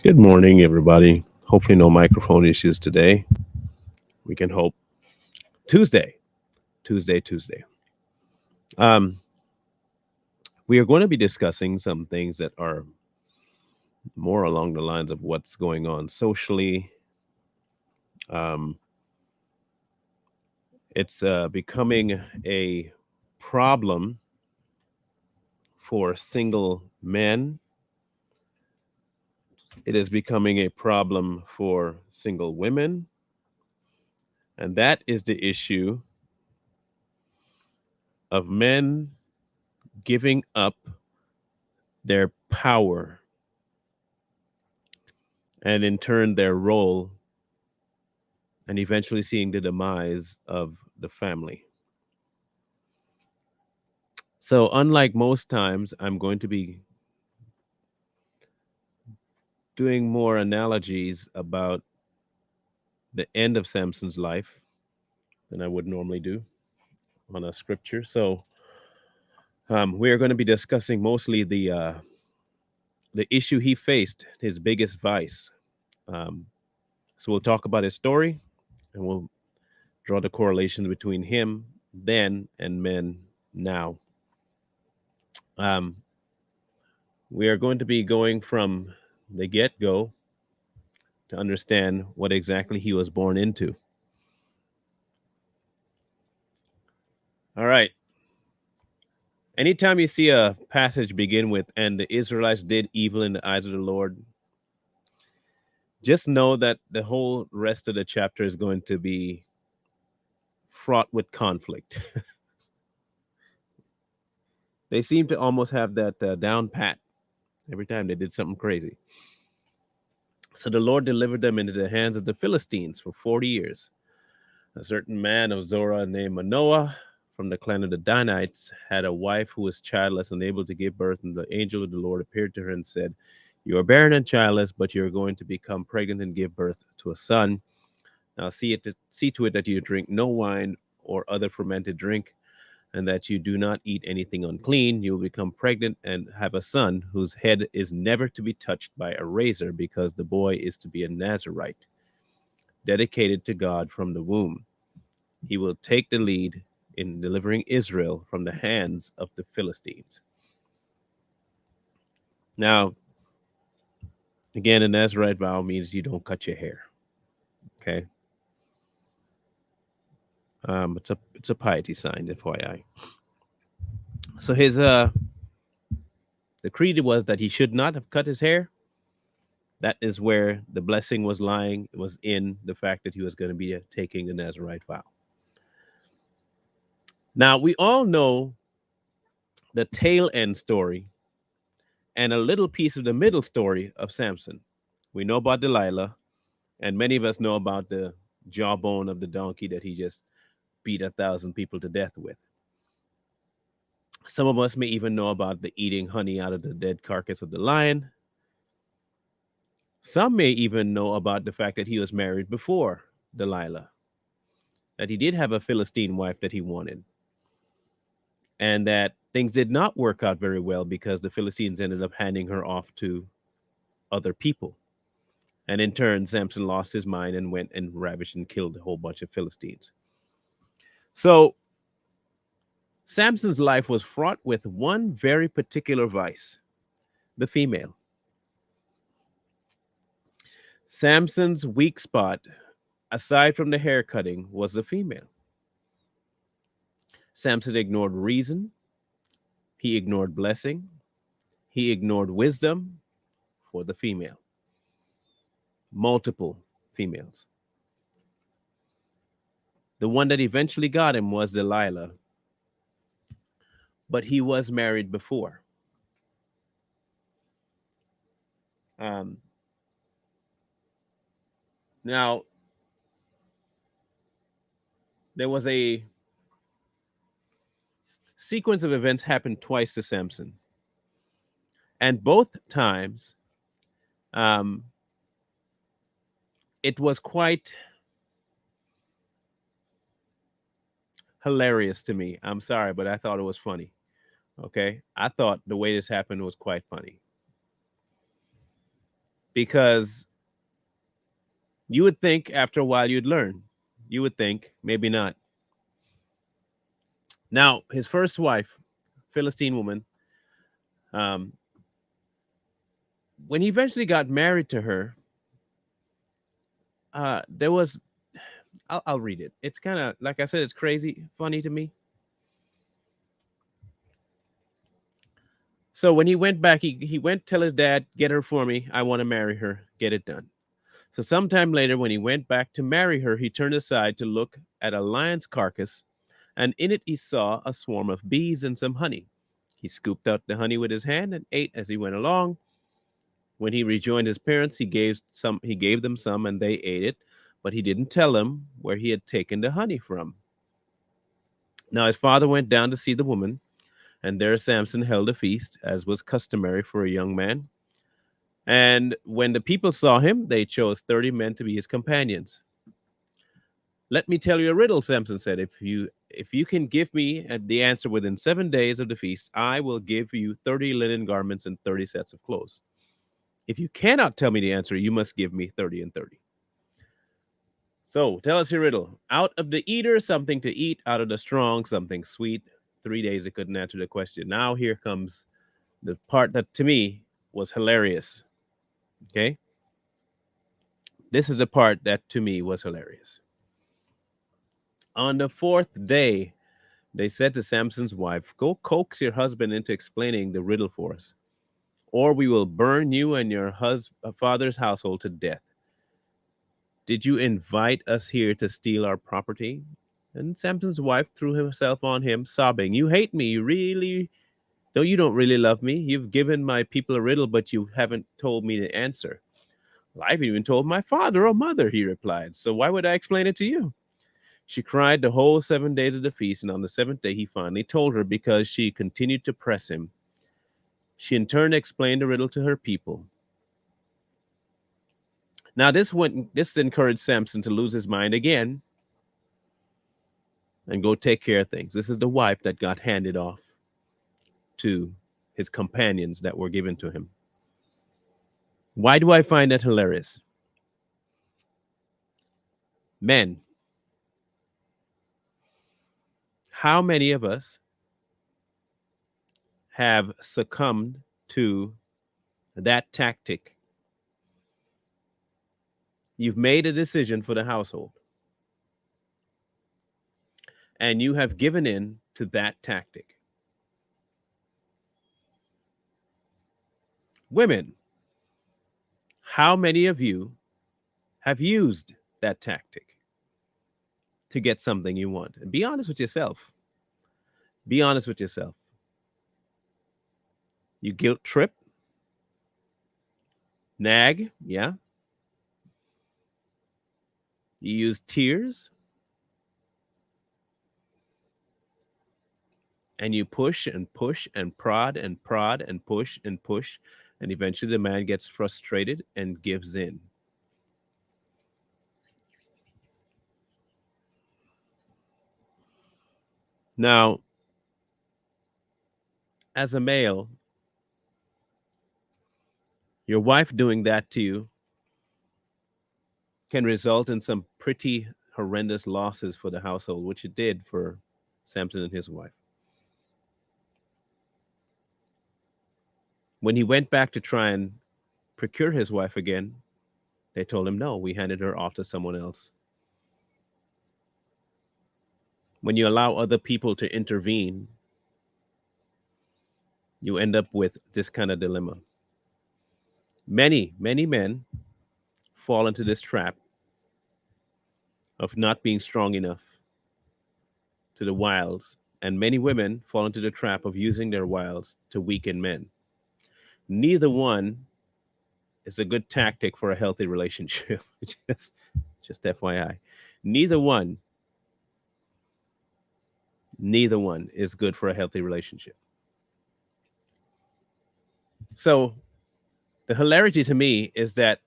Good morning, everybody. Hopefully, no microphone issues today. We can hope. Tuesday, Tuesday. Um, we are going to be discussing some things that are more along the lines of what's going on socially. Um, it's becoming a problem for single men. It is becoming a problem for single women. And that is the issue of men giving up their power and in turn their role and eventually seeing the demise of the family. So, unlike most times, I'm going to be doing more analogies about the end of Samson's life than I would normally do on a scripture. So, we are going to be discussing mostly the issue he faced, his biggest vice. Um, so, we'll talk about his story and we'll draw the correlations between him then and men now. Um, we are going to be going from the get go to understand what exactly he was born into. All right. Anytime you see a passage begin with, and the Israelites did evil in the eyes of the Lord, just know that the whole rest of the chapter is going to be fraught with conflict. They seem to almost have that down pat every time they did something crazy. So the Lord delivered them into the hands of the Philistines for 40 years. A certain man of Zorah named Manoah from the clan of the Danites had a wife who was childless, unable to give birth, and the angel of the Lord appeared to her and said, "You are barren and childless, but you are going to become pregnant and give birth to a son. Now see to it that you drink no wine or other fermented drink, and that you do not eat anything unclean. You will become pregnant and have a son whose head is never to be touched by a razor, because the boy is to be a Nazarite, dedicated to God from the womb. He will take the lead in delivering Israel from the hands of the Philistines." Now, again, a Nazarite vow means you don't cut your hair. Okay, it's a piety sign, FYI. So his the creed was that he should not have cut his hair. That is where the blessing was lying. It was in the fact that he was going to be taking the Nazarite vow. Now we all know the tail end story and a little piece of the middle story of Samson. We know about Delilah, and many of us know about the jawbone of the donkey that he just beat 1,000 people to death with. Some of us may even know about the eating honey out of the dead carcass of the lion. Some may even know about the fact that he was married before Delilah, that he did have a Philistine wife that he wanted, and that things did not work out very well because the Philistines ended up handing her off to other people. And in turn, Samson lost his mind and went and ravished and killed a whole bunch of Philistines. So Samson's life was fraught with one very particular vice: the female. Samson's weak spot, aside from the hair cutting, was the female. Samson ignored reason, he ignored blessing, he ignored wisdom for the female, multiple females. The one that eventually got him was Delilah, but he was married before. Um, Now, there was a sequence of events happened twice to Samson, and both times um, it was quite hilarious to me. I'm sorry, but I thought it was funny. Okay, I thought the way this happened was quite funny. because you would think after a while you'd learn. You would think, maybe not. Now, his first wife, Philistine woman, um, when he eventually got married to her, there was, I'll read it. It's kind of, like I said, it's crazy, funny to me. So when he went back, he went tell his dad, get her for me. I want to marry her. Get it done. So sometime later, when he went back to marry her, he turned aside to look at a lion's carcass, and in it he saw a swarm of bees and some honey. He scooped out the honey with his hand and ate as he went along. When he rejoined his parents, he gave them some and they ate it, but he didn't tell them where he had taken the honey from. Now his father went down to see the woman, and there Samson held a feast, as was customary for a young man. And when the people saw him, they chose 30 men to be his companions. Let me tell you a riddle, Samson said. If you can give me the answer within 7 days of the feast, I will give you 30 linen garments and 30 sets of clothes. If you cannot tell me the answer, you must give me 30 and 30. So tell us your riddle. Out of the eater, something to eat. Out of the strong, something sweet. 3 days it couldn't answer the question. Now here comes the part that to me was hilarious. Okay. This is the part that to me was hilarious. On the fourth day, they said to Samson's wife, go coax your husband into explaining the riddle for us, or we will burn you and your father's household to death. Did you invite us here to steal our property? And Samson's wife threw herself on him, sobbing, you hate me. You don't really love me. You've given my people a riddle, but you haven't told me the answer. Well, I've even told my father or mother, he replied. So why would I explain it to you? She cried the whole 7 days of the feast, and on the seventh day he finally told her because she continued to press him. She in turn explained the riddle to her people. Now this encouraged Samson to lose his mind again and go take care of things. This is the wife that got handed off to his companions that were given to him. Why do I find that hilarious? Men, how many of us have succumbed to that tactic? You've made a decision for the household, and you have given in to that tactic. Women, how many of you have used that tactic to get something you want? And be honest with yourself. Be honest with yourself. You guilt trip, nag, yeah. You use tears, and you push and push and prod and prod and push and push, and eventually the man gets frustrated and gives in. Now, as a male, your wife doing that to you can result in some pretty horrendous losses for the household, which it did for Samson and his wife. When he went back to try and procure his wife again, they told him, no, we handed her off to someone else. When you allow other people to intervene, you end up with this kind of dilemma. Many, many men fall into this trap of not being strong enough to the wiles, and many women fall into the trap of using their wiles to weaken men. Neither one is a good tactic for a healthy relationship. just FYI. Neither one, neither one is good for a healthy relationship. So the hilarity to me is that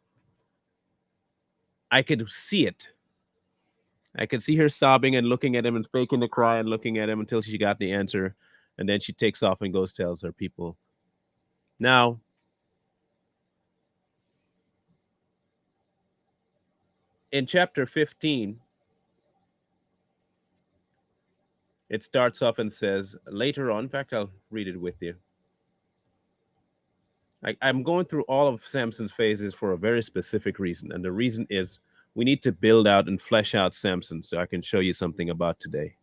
I could see it. I could see her sobbing and looking at him and faking the cry and looking at him until she got the answer. And then she takes off and goes tells her people. Now, In chapter 15, it starts off and says, later on, in fact, I'll read it with you. I'm going through all of Samson's phases for a very specific reason. And the reason is we need to build out and flesh out Samson so I can show you something about today.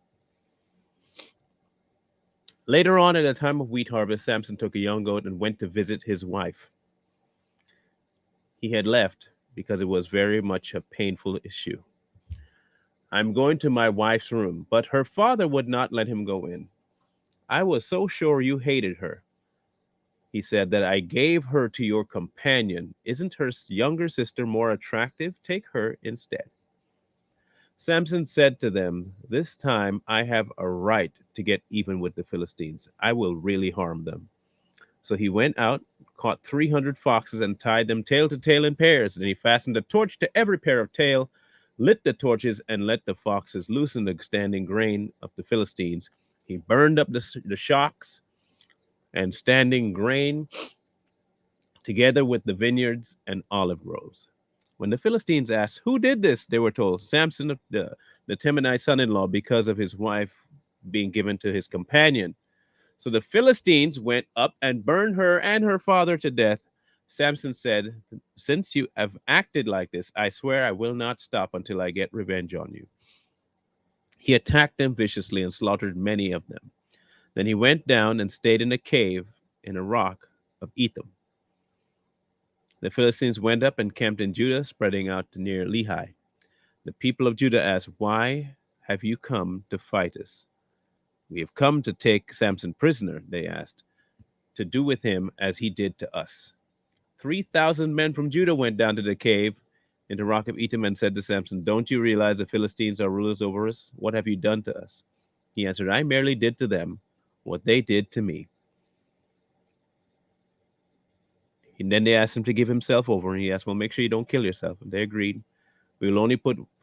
Later on, at a time of wheat harvest, Samson took a young goat and went to visit his wife. He had left because it was very much a painful issue. I'm going to my wife's room, but her father would not let him go in. I was so sure you hated her, he said, that I gave her to your companion. Isn't her younger sister more attractive? Take her instead. Samson said to them, this time I have a right to get even with the Philistines. I will really harm them. So he went out, caught 300 foxes and tied them tail to tail in pairs. Then he fastened a torch to every pair of tail, lit the torches, and let the foxes loose in the standing grain of the Philistines. He burned up the shocks and standing grain together with the vineyards and olive groves. When the Philistines asked, who did this? They were told, Samson, the Temanite son-in-law, because of his wife being given to his companion. So the Philistines went up and burned her and her father to death. Samson said, since you have acted like this, I swear I will not stop until I get revenge on you. He attacked them viciously and slaughtered many of them. Then he went down and stayed in a cave in a rock of Etham. The Philistines went up and camped in Judah, spreading out near Lehi. The people of Judah asked, why have you come to fight us? We have come to take Samson prisoner, they asked, to do with him as he did to us. 3,000 men from Judah went down to the cave in the rock of Etham and said to Samson, don't you realize the Philistines are rulers over us? What have you done to us? He answered, I merely did to them what they did to me. And then they asked him to give himself over, and he asked, well, make sure you don't kill yourself. And they agreed. We will only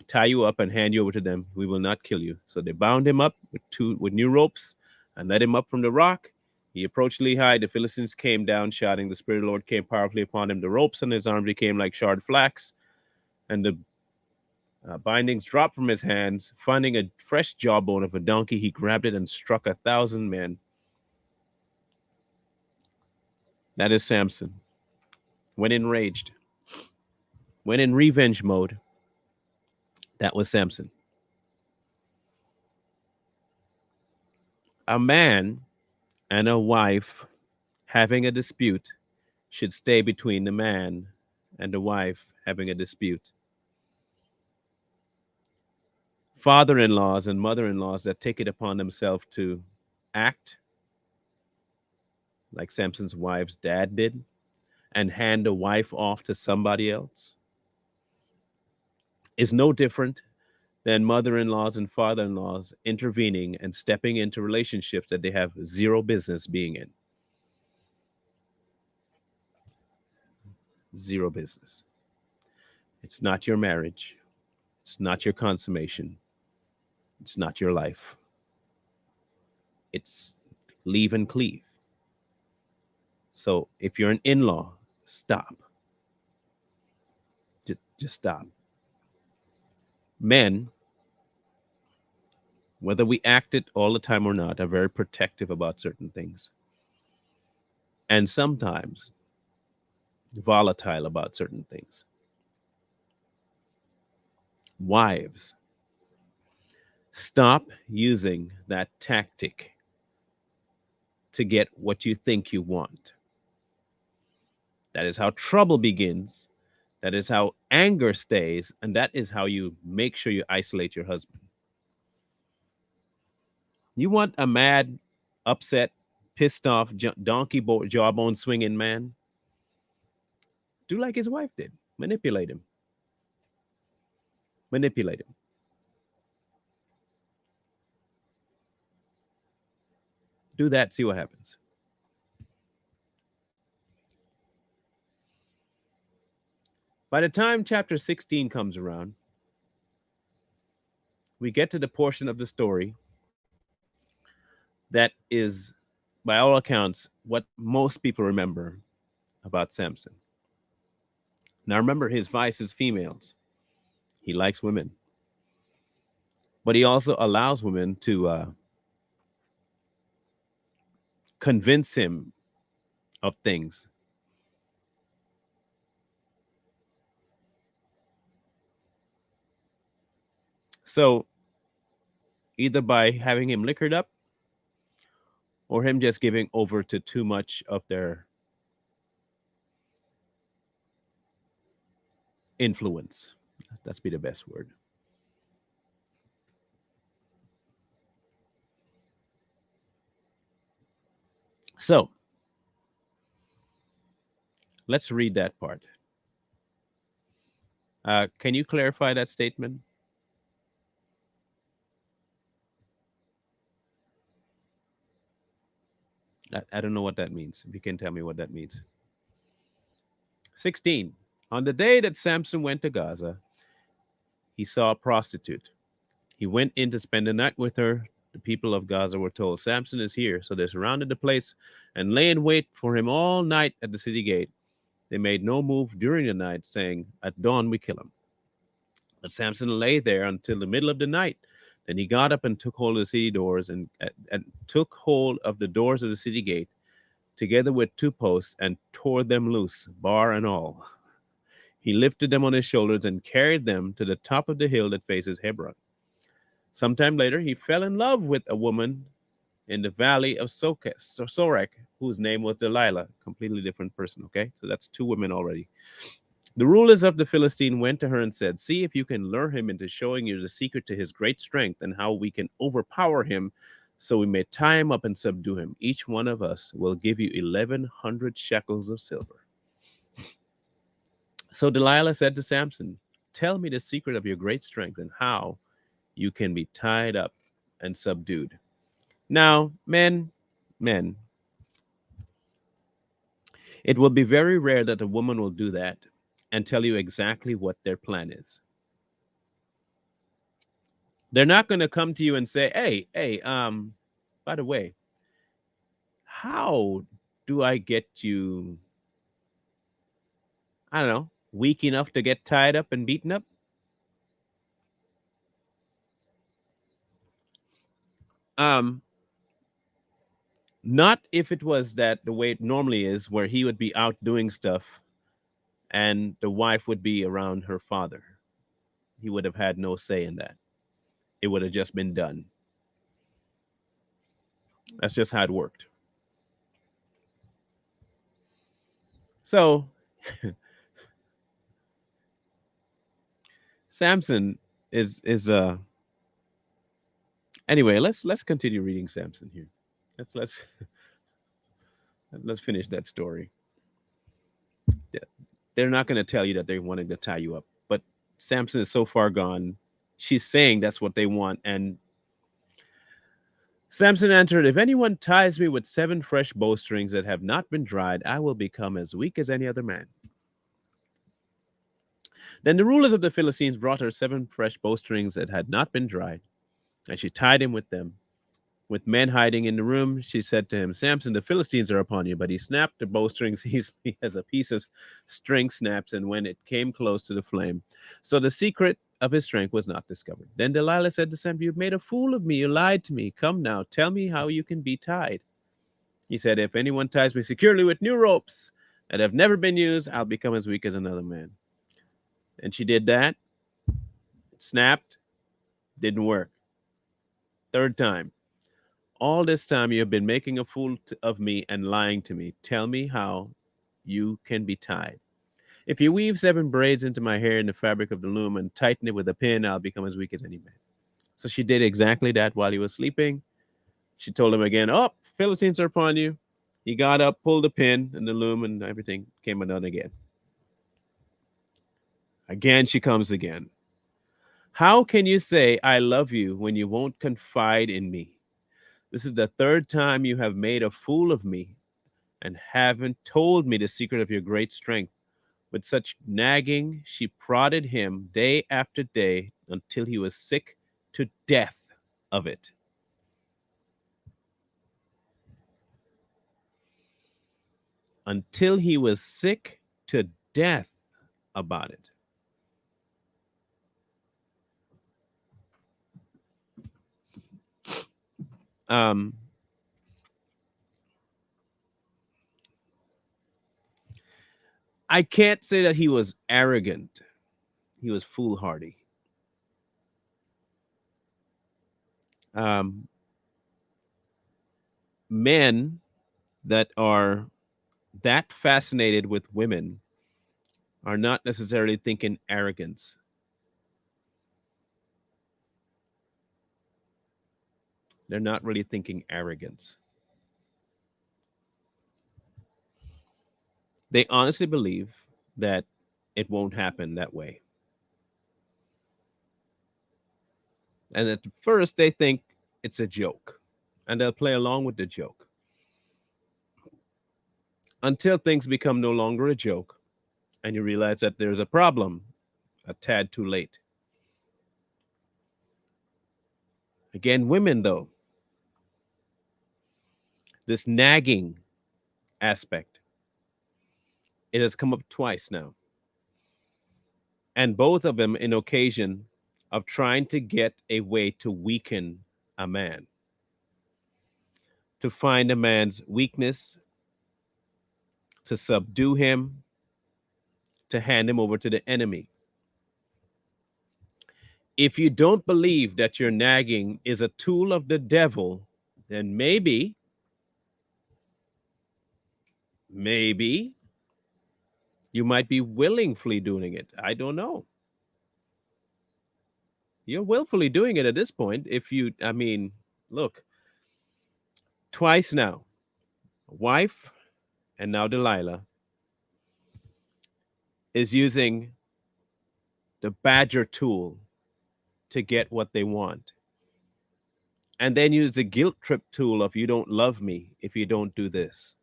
tie you up and hand you over to them. We will not kill you. So they bound him up with new ropes and led him up from the rock. He approached Lehi. The Philistines came down shouting. The Spirit of the Lord came powerfully upon him. The ropes on his arm became like charred flax, and the bindings dropped from his hands. Finding a fresh jawbone of a donkey, he grabbed it and struck 1,000 men. That is Samson. When enraged, when in revenge mode, that was Samson. A man and a wife having a dispute should stay between the man and the wife having a dispute. Father-in-laws and mother-in-laws that take it upon themselves to act like Samson's wife's dad did and hand a wife off to somebody else is no different than mother-in-laws and father-in-laws intervening and stepping into relationships that they have zero business being in. Zero business. It's not your marriage. It's not your consummation. It's not your life. It's leave and cleave. So if you're an in-law, stop. Just stop. Men, whether we act it all the time or not, are very protective about certain things. And sometimes volatile about certain things. Wives, stop using that tactic to get what you think you want. That is how trouble begins. That is how anger stays. And that is how you make sure you isolate your husband. You want a mad, upset, pissed off, donkey jawbone swinging man? Do like his wife did. Manipulate him. Manipulate him. Do that, see what happens. By the time chapter 16 comes around, we get to the portion of the story that is, by all accounts, what most people remember about Samson. Now remember, his vice is females. He likes women, but he also allows women to convince him of things. So either by having him liquored up or him just giving over to too much of their influence. That's be the best word. So let's read that part. Can you clarify that statement? I don't know what that means. If you can tell me what that means. 16. On the day that Samson went to Gaza, he saw a prostitute. He went in to spend the night with her. The people of Gaza were told, Samson is here. So they surrounded the place and lay in wait for him all night at the city gate. They made no move during the night, saying, at dawn we kill him. But Samson lay there until the middle of the night. Then he got up and took hold of the city doors and took hold of the doors of the city gate, together with two posts, and tore them loose, bar and all. He lifted them on his shoulders and carried them to the top of the hill that faces Hebron. Sometime later, he fell in love with a woman in the valley of Sorek, whose name was Delilah. Completely different person, okay? So that's two women already. The rulers of the Philistine went to her and said, see if you can lure him into showing you the secret to his great strength and how we can overpower him so we may tie him up and subdue him. Each one of us will give you 1,100 shekels of silver. So Delilah said to Samson, tell me the secret of your great strength and how you can be tied up and subdued. Now, men, it will be very rare that a woman will do that and tell you exactly what their plan is. They're not going to come to you and say, hey, by the way, how do I get you, I don't know, weak enough to get tied up and beaten up? Um, Not if it was that the way it normally is, where he would be out doing stuff and the wife would be around her father. He would have had no say in that. It would have just been done. That's just how it worked. So Samson is anyway, let's continue reading Samson here. Let's let's finish that story. Yeah, they're not going to tell you that they wanted to tie you up, but Samson is so far gone. She's saying that's what they want, and Samson answered, if anyone ties me with 7 fresh bowstrings that have not been dried, I will become as weak as any other man. Then the rulers of the Philistines brought her 7 fresh bowstrings that had not been dried, and she tied him with them. With men hiding in the room, she said to him, Samson, the Philistines are upon you. But he snapped the bowstrings easily as a piece of string snaps, and when it came close to the flame. So the secret of his strength was not discovered. Then Delilah said to Samson, you've made a fool of me. You lied to me. Come now, tell me how you can be tied. He said, if anyone ties me securely with new ropes that have never been used, I'll become as weak as another man. And she did that. It snapped. Didn't work. Third time. All this time you have been making a fool of me and lying to me. Tell me how you can be tied. If you weave 7 braids into my hair in the fabric of the loom and tighten it with a pin, I'll become as weak as any man. So she did exactly that while he was sleeping. She told him again, oh, Philistines are upon you. He got up, pulled the pin and the loom, and everything came undone again. Again, she comes again. How can you say I love you when you won't confide in me? This is the 3rd time you have made a fool of me and haven't told me the secret of your great strength. With such nagging, she prodded him day after day until he was sick to death of it. Until he was sick to death about it. Um, I can't say that he was arrogant. He was foolhardy. Um, Men that are that fascinated with women are not necessarily thinking arrogance. They're not really thinking arrogance. They honestly believe that it won't happen that way. And at first, they think it's a joke and they'll play along with the joke until things become no longer a joke and you realize that there's a problem a tad too late. Again, women, though, this nagging aspect, it has come up twice now. And both of them in occasion of trying to get a way to weaken a man, to find a man's weakness, to subdue him, to hand him over to the enemy. If you don't believe that your nagging is a tool of the devil, then maybe you might be willingly doing it. I don't know. You're willfully doing it at this point. If you, I mean, look, twice now, wife and now Delilah is using the badger tool to get what they want. And then use the guilt trip tool of you don't love me if you don't do this.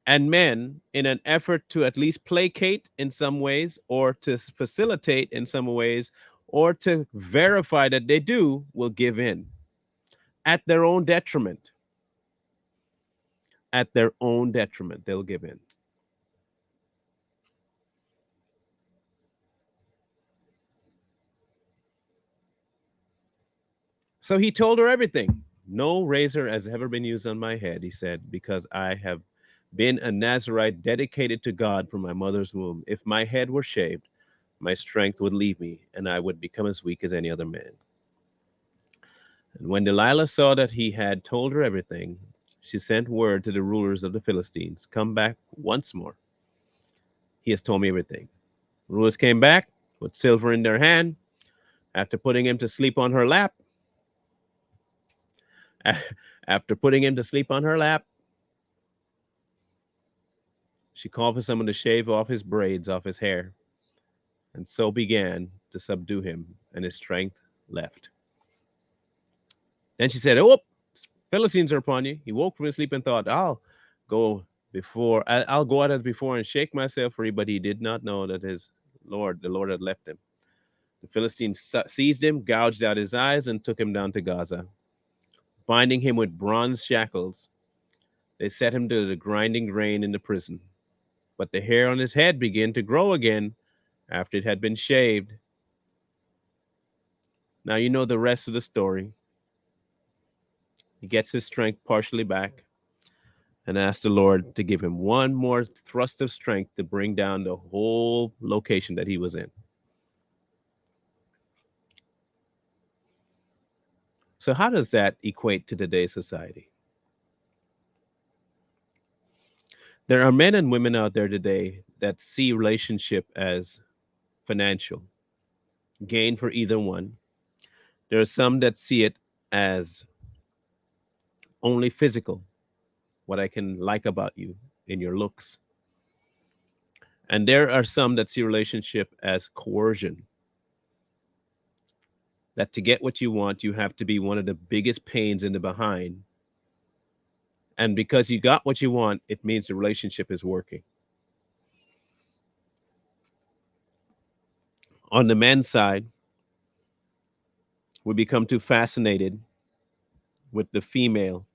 And men, in an effort to at least placate in some ways, or to facilitate in some ways, or to verify that they do, will give in at their own detriment. At their own detriment, they'll give in. So he told her everything. No razor has ever been used on my head, he said, because I have been a Nazarite dedicated to God from my mother's womb. If my head were shaved, my strength would leave me, and I would become as weak as any other man. And when Delilah saw that he had told her everything, she sent word to the rulers of the Philistines, come back once more. He has told me everything. The rulers came back with silver in their hand after putting him to sleep on her lap. After putting him to sleep on her lap, she called for someone to shave off his braids off his hair, and so began to subdue him, and his strength left. Then she said, oh, Philistines are upon you. He woke from his sleep and thought, I'll go out as before and shake myself free, but he did not know that the Lord had left him. The Philistines seized him, gouged out his eyes, and took him down to Gaza. Binding him with bronze shackles, they set him to the grinding grain in the prison. But the hair on his head began to grow again after it had been shaved. Now you know the rest of the story. He gets his strength partially back and asks the Lord to give him one more thrust of strength to bring down the whole location that he was in. So, how does that equate to today's society? There are men and women out there today that see relationship as financial, gain for either one. There are some that see it as only physical, what I can like about you in your looks. And there are some that see relationship as coercion, that to get what you want, you have to be one of the biggest pains in the behind. And because you got what you want, it means the relationship is working. On the men's side, we become too fascinated with the female.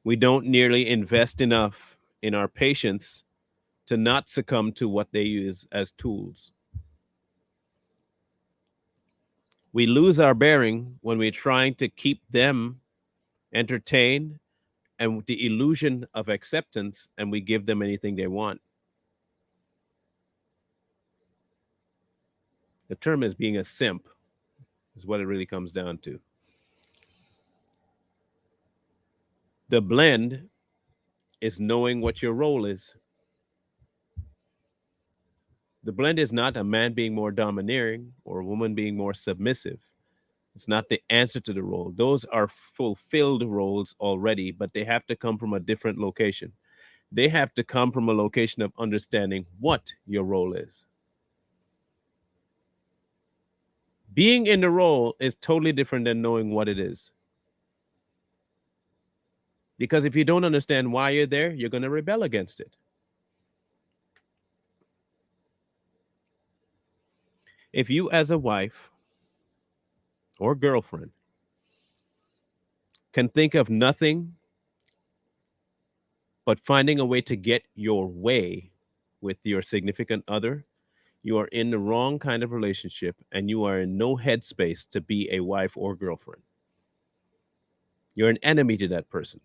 We don't nearly invest enough in our patience to not succumb to what they use as tools. We lose our bearing when we're trying to keep them entertained and with the illusion of acceptance, and we give them anything they want. The term is being a simp, is what it really comes down to. The blend is knowing what your role is. The blend is not a man being more domineering or a woman being more submissive. It's not the answer to the role. Those are fulfilled roles already, but they have to come from a different location. They have to come from a location of understanding what your role is. Being in the role is totally different than knowing what it is. Because if you don't understand why you're there, you're going to rebel against it. If you, as a wife or girlfriend, can think of nothing but finding a way to get your way with your significant other, you are in the wrong kind of relationship and you are in no headspace to be a wife or girlfriend. You're an enemy to that person.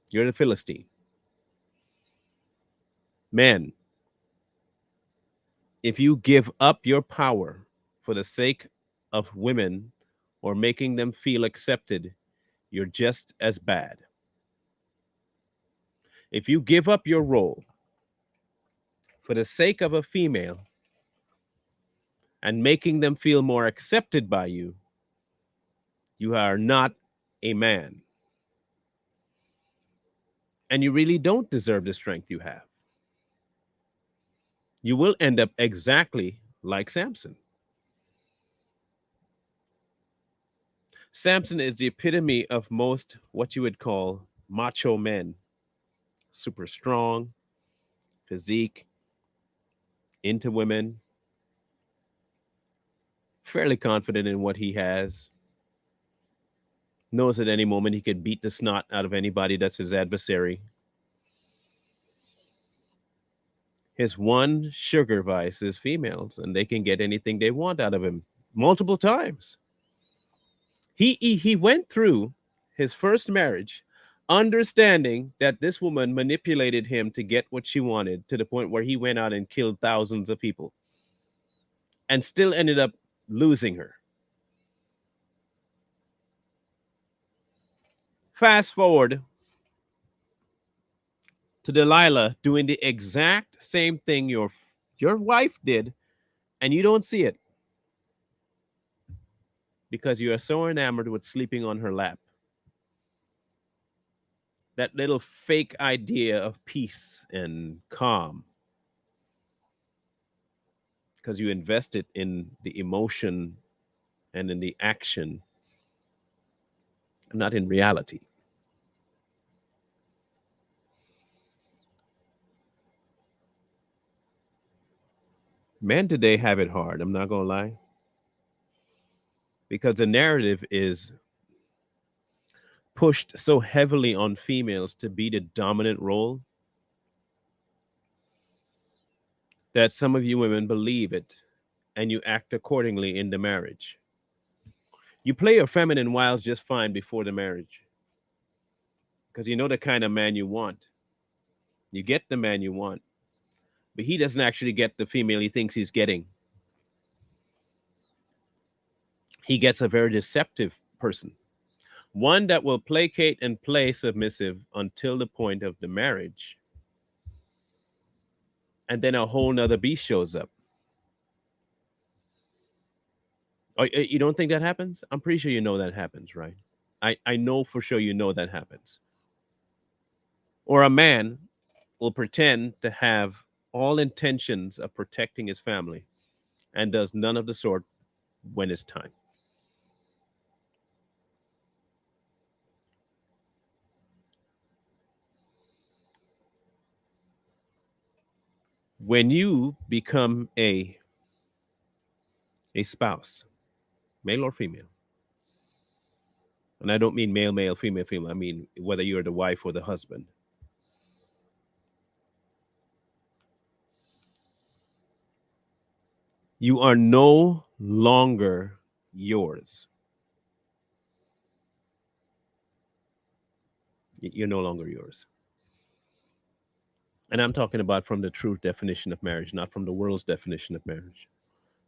You're the Philistine. Men, if you give up your power for the sake of women or making them feel accepted, you're just as bad. If you give up your role for the sake of a female and making them feel more accepted by you, you are not a man. And you really don't deserve the strength you have. You will end up exactly like Samson. Samson is the epitome of most what you would call macho men. Super strong, physique, into women, fairly confident in what he has, knows at any moment he could beat the snot out of anybody that's his adversary. His one sugar vice is females, and they can get anything they want out of him multiple times. He went through his first marriage understanding that this woman manipulated him to get what she wanted to the point where he went out and killed thousands of people and still ended up losing her. Fast forward to Delilah doing the exact same thing your wife did, and you don't see it because you are so enamored with sleeping on her lap. That little fake idea of peace and calm, because you invested in the emotion and in the action, not in reality. Men today have it hard, I'm not going to lie, because the narrative is pushed so heavily on females to be the dominant role that some of you women believe it and you act accordingly in the marriage. You play your feminine wiles just fine before the marriage because you know the kind of man you want. You get the man you want, but he doesn't actually get the female he thinks he's getting. He gets a very deceptive person, one that will placate and play submissive until the point of the marriage. And then a whole nother beast shows up. Oh, you don't think that happens? I'm pretty sure you know that happens, right? I know for sure you know that happens. Or a man will pretend to have all intentions of protecting his family and does none of the sort when it's time. When you become a spouse, male or female, and I don't mean male, male, female, female, I mean whether you're the wife or the husband, you are no longer yours. You're no longer yours. And I'm talking about from the true definition of marriage, not from the world's definition of marriage.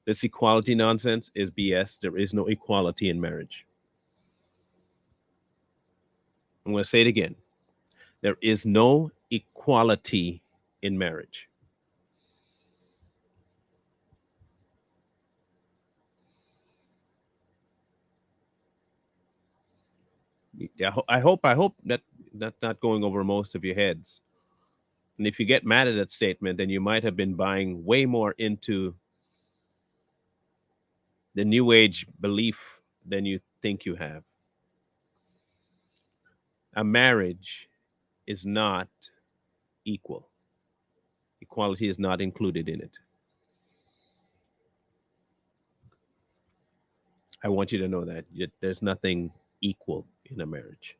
This equality nonsense is BS. There is no equality in marriage. I'm going to say it again. There is no equality in marriage. Yeah, I hope that that's not going over most of your heads. And if you get mad at that statement, then you might have been buying way more into the new age belief than you think you have. A marriage is not equal. Equality is not included in it. I want you to know that there's nothing equal in a marriage.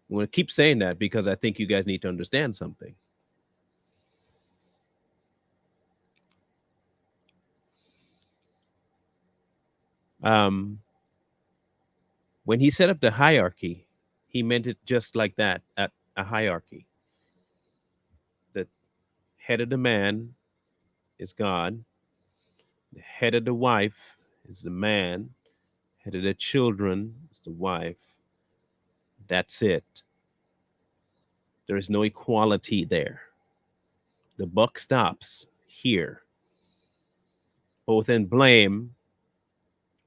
I'm going to keep saying that because I think you guys need to understand something. Um, when he set up the hierarchy, he meant it just like that, at a hierarchy. The head of the man is God, the head of the wife is the man, head of the children is the wife. That's it. There is no equality there. The buck stops here, both in blame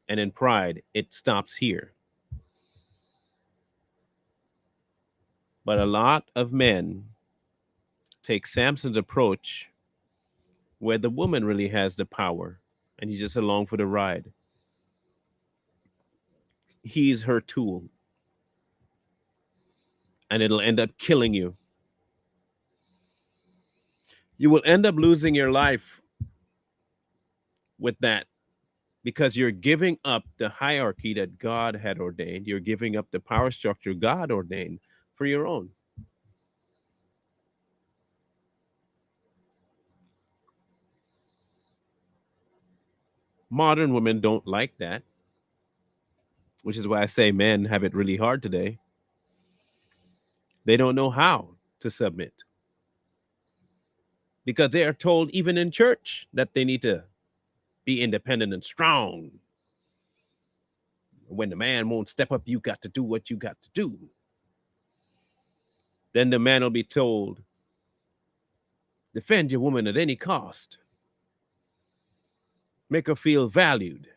and in pride. It stops here. But a lot of men take Samson's approach where the woman really has the power and he's just along for the ride. He's her tool and it'll end up killing you. You will end up losing your life with that because you're giving up the hierarchy that God had ordained. You're giving up the power structure God ordained for your own. Modern women don't like that, which is why I say men have it really hard today. They don't know how to submit because they are told, even in church, that they need to be independent and strong. When the man won't step up, you got to do what you got to do. Then the man will be told, defend your woman at any cost, make her feel valued.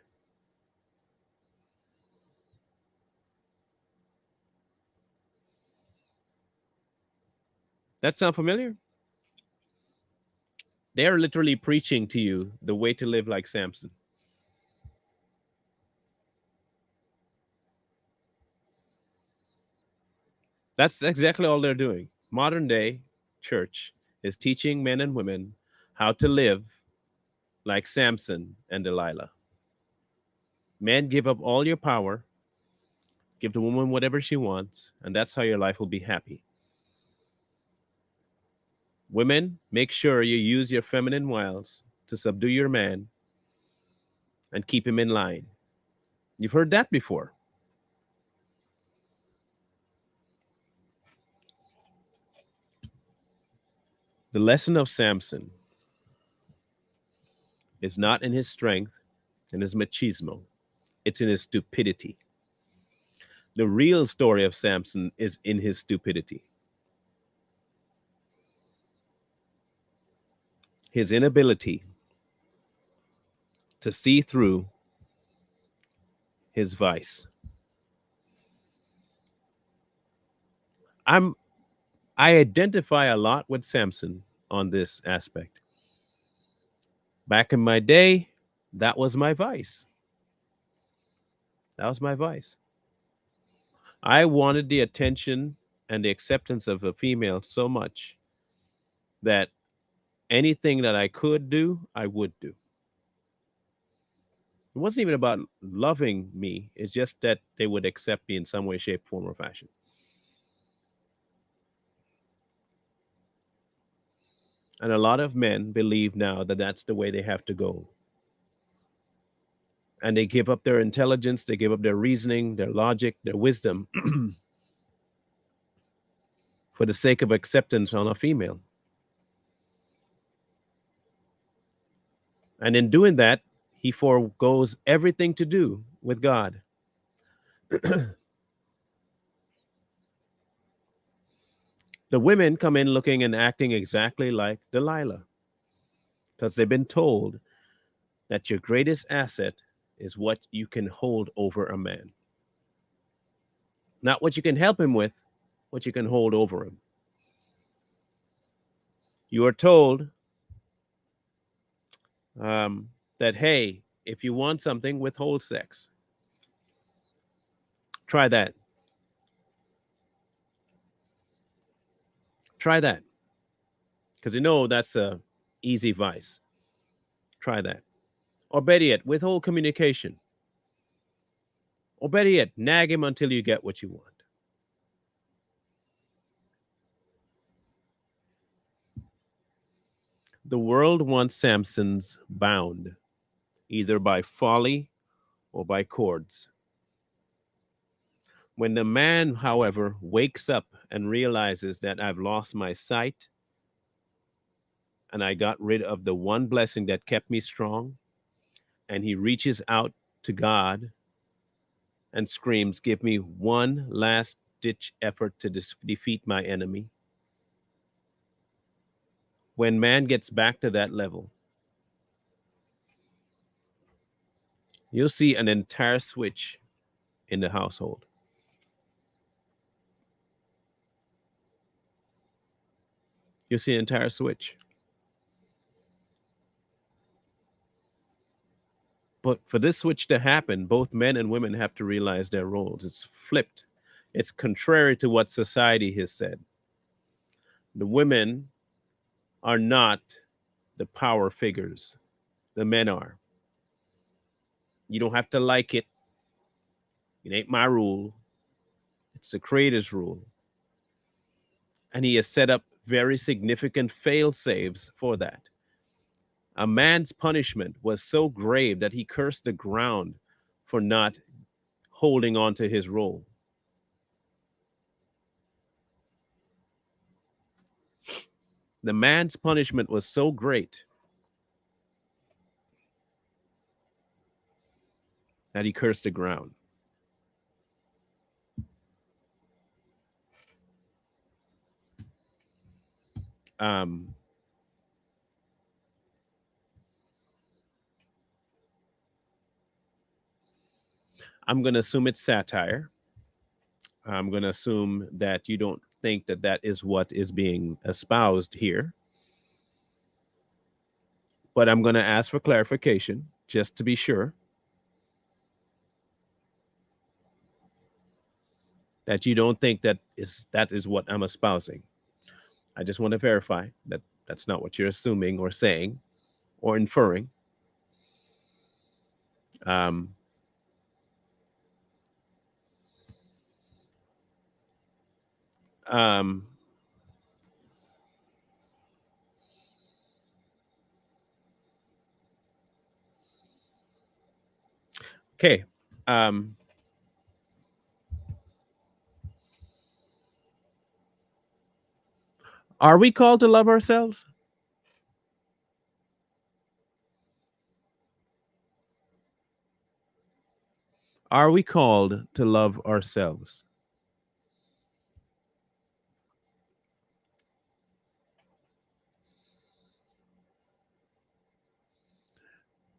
That sound familiar? They're literally preaching to you the way to live like Samson. That's exactly all they're doing. Modern day church is teaching men and women how to live like Samson and Delilah. Men, give up all your power, give the woman whatever she wants, and that's how your life will be happy. Women, make sure you use your feminine wiles to subdue your man and keep him in line. You've heard that before. The lesson of Samson is not in his strength and his machismo, it's in his stupidity. The real story of Samson is in his stupidity, his inability to see through his vice. I'm I identify a lot with Samson on this aspect. Back in my day, that was my vice. That was my vice. I wanted the attention and the acceptance of a female so much that anything that I could do, I would do. It wasn't even about loving me, it's just that they would accept me in some way, shape, form, or fashion. And a lot of men believe now that that's the way they have to go. And they give up their intelligence, they give up their reasoning, their logic, their wisdom for the sake of acceptance on a female. And in doing that, he foregoes everything to do with God. The women come in looking and acting exactly like Delilah because they've been told that your greatest asset is what you can hold over a man. Not what you can help him with, what you can hold over him. You are told that, hey, if you want something, withhold sex. Try that. Try that. Because you know that's a easy vice. Try that. Or better yet, withhold communication. Or better yet, nag him until you get what you want. The world wants Samsons bound, either by folly or by cords. When the man, however, wakes up and realizes that I've lost my sight and I got rid of the one blessing that kept me strong, and he reaches out to God and screams, give me one last ditch effort to defeat my enemy. When man gets back to that level, you'll see an entire switch in the household. You'll see an entire switch. But for this switch to happen, both men and women have to realize their roles. It's flipped. It's contrary to what society has said. The women are not the power figures, the men are. You don't have to like it. It ain't my rule. It's the Creator's rule. And he has set up very significant fail safes for that. A man's punishment was so grave that he cursed the ground for not holding on to his role. The man's punishment was so great that he cursed the ground. Um, I'm going to assume it's satire. I'm going to assume that you don't think that that is what is being espoused here. But I'm going to ask for clarification just to be sure that you don't think that is what I'm espousing. I just want to verify that that's not what you're assuming or saying or inferring. Um, um, okay. Um, are we called to love ourselves? Are we called to love ourselves?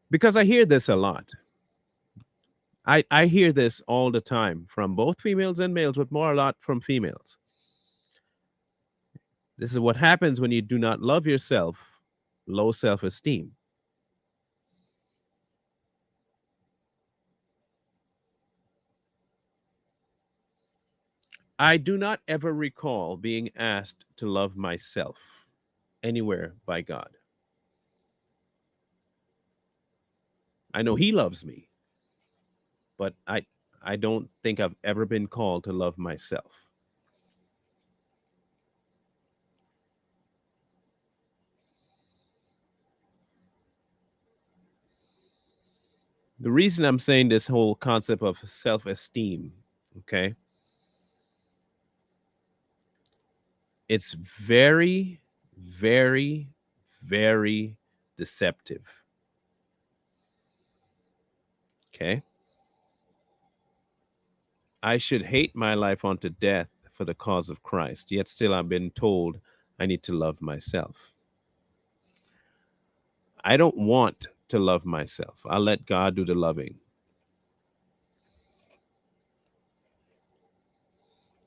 Because I hear this a lot. I hear this all the time from both females and males, but more a lot from females. This is what happens when you do not love yourself, low self esteem. I do not ever recall being asked to love myself anywhere by God. I know He loves me, but I don't think I've ever been called to love myself. The reason I'm saying this whole concept of self-esteem, okay, it's very, very, very deceptive. Okay. I should hate my life unto death for the cause of Christ, yet still I've been told I need to love myself. I don't want to love myself. I'll let God do the loving.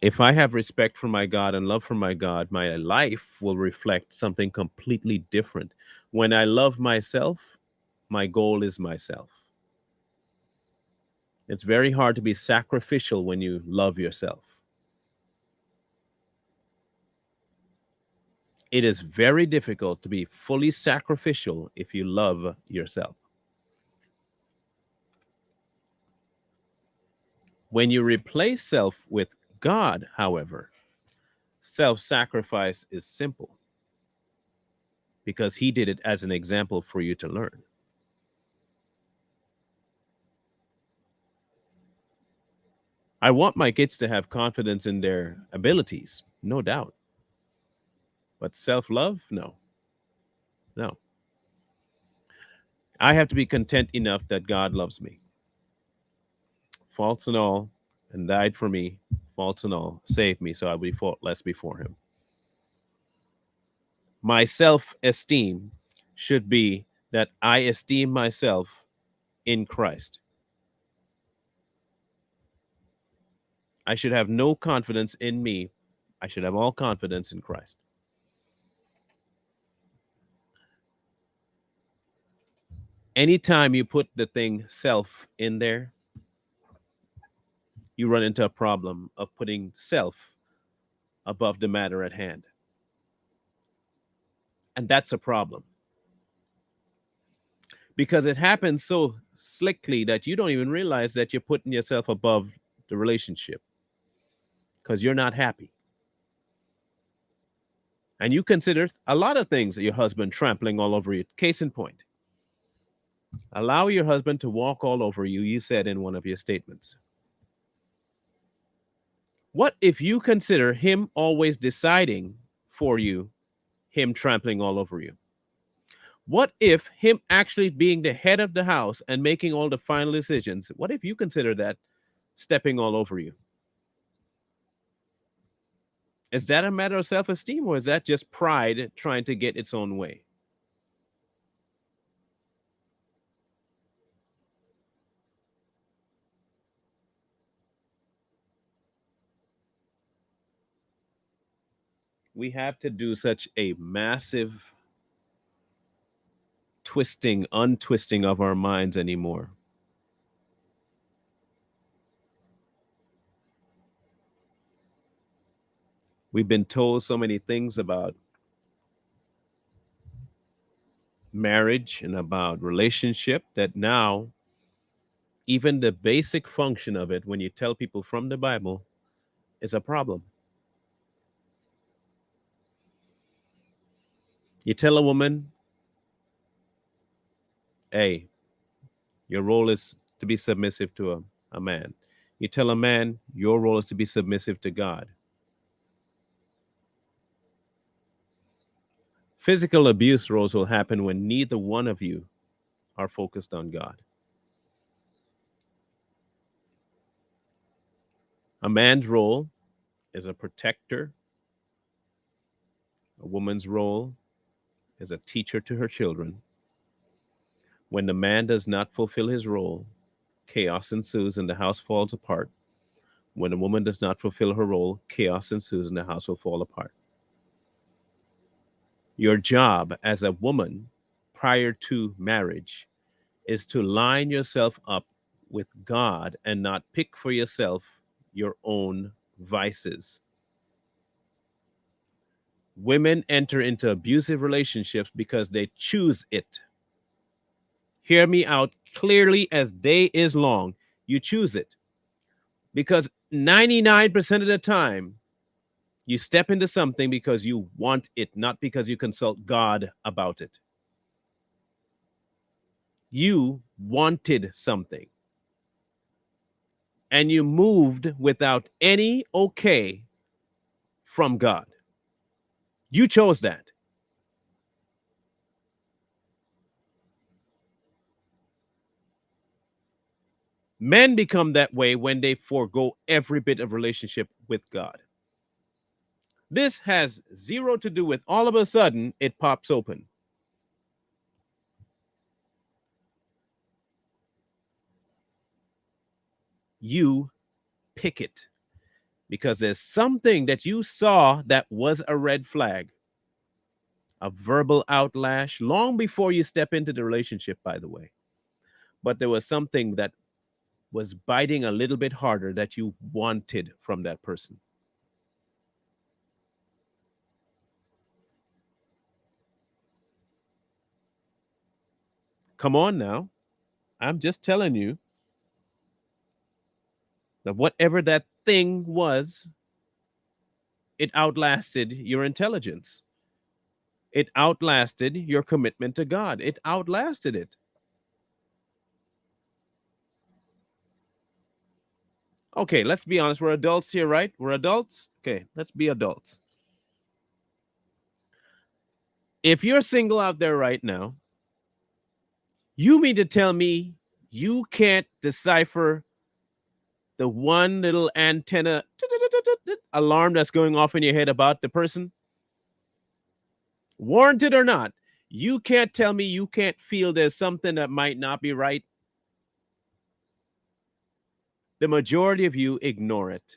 If I have respect for my God and love for my God, my life will reflect something completely different. When I love myself, my goal is myself. It's very hard to be sacrificial when you love yourself. It is very difficult to be fully sacrificial if you love yourself. When you replace self with God, however, self sacrifice is simple because He did it as an example for you to learn. I want my kids to have confidence in their abilities, no doubt. But self love, no, no. I have to be content enough that God loves me, faults and all, and died for me, faults and all, saved me so I will be faultless before Him. My self esteem should be that I esteem myself in Christ. I should have no confidence in me. I should have all confidence in Christ. Anytime you put the thing self in there, you run into a problem of putting self above the matter at hand. And that's a problem because it happens so slickly that you don't even realize that you're putting yourself above the relationship because you're not happy. And you consider a lot of things that your husband trampling all over you. Case in point, allow your husband to walk all over you, you said in one of your statements. What if you consider him always deciding for you, him trampling all over you? What if him actually being the head of the house and making all the final decisions? What if you consider that stepping all over you? Is that a matter of self esteem or is that just pride trying to get its own way? We have to do such a massive twisting, untwisting of our minds anymore. We've been told so many things about marriage and about relationship that now even the basic function of it, when you tell people from the Bible, is a problem. You tell a woman, hey, your role is to be submissive to a man. You tell a man, your role is to be submissive to God. Physical abuse roles will happen when neither one of you are focused on God. A man's role is a protector. A woman's role is a teacher to her children. When the man does not fulfill his role, chaos ensues and the house falls apart. When a woman does not fulfill her role, chaos ensues and the house will fall apart. Your job as a woman prior to marriage is to line yourself up with God and not pick for yourself your own vices. Women enter into abusive relationships because they choose it. Hear me out clearly as day is long. You choose it because 99% of the time, you step into something because you want it, not because you consult God about it. You wanted something and you moved without any okay from God. You chose that. Men become that way when they forego every bit of relationship with God. This has zero to do with all of a sudden it pops open. You pick it because there's something that you saw that was a red flag, a verbal outlash long before you step into the relationship, by the way. But there was something that was biting a little bit harder that you wanted from that person. Come on now. I'm just telling you that whatever that thing was, it outlasted your intelligence. It outlasted your commitment to God. It outlasted it. Okay, let's be honest. We're adults here, right? We're adults. Okay, let's be adults. If you're single out there right now, you mean to tell me you can't decipher the one little antenna alarm that's going off in your head about the person? Warranted or not, you can't tell me you can't feel there's something that might not be right. The majority of you ignore it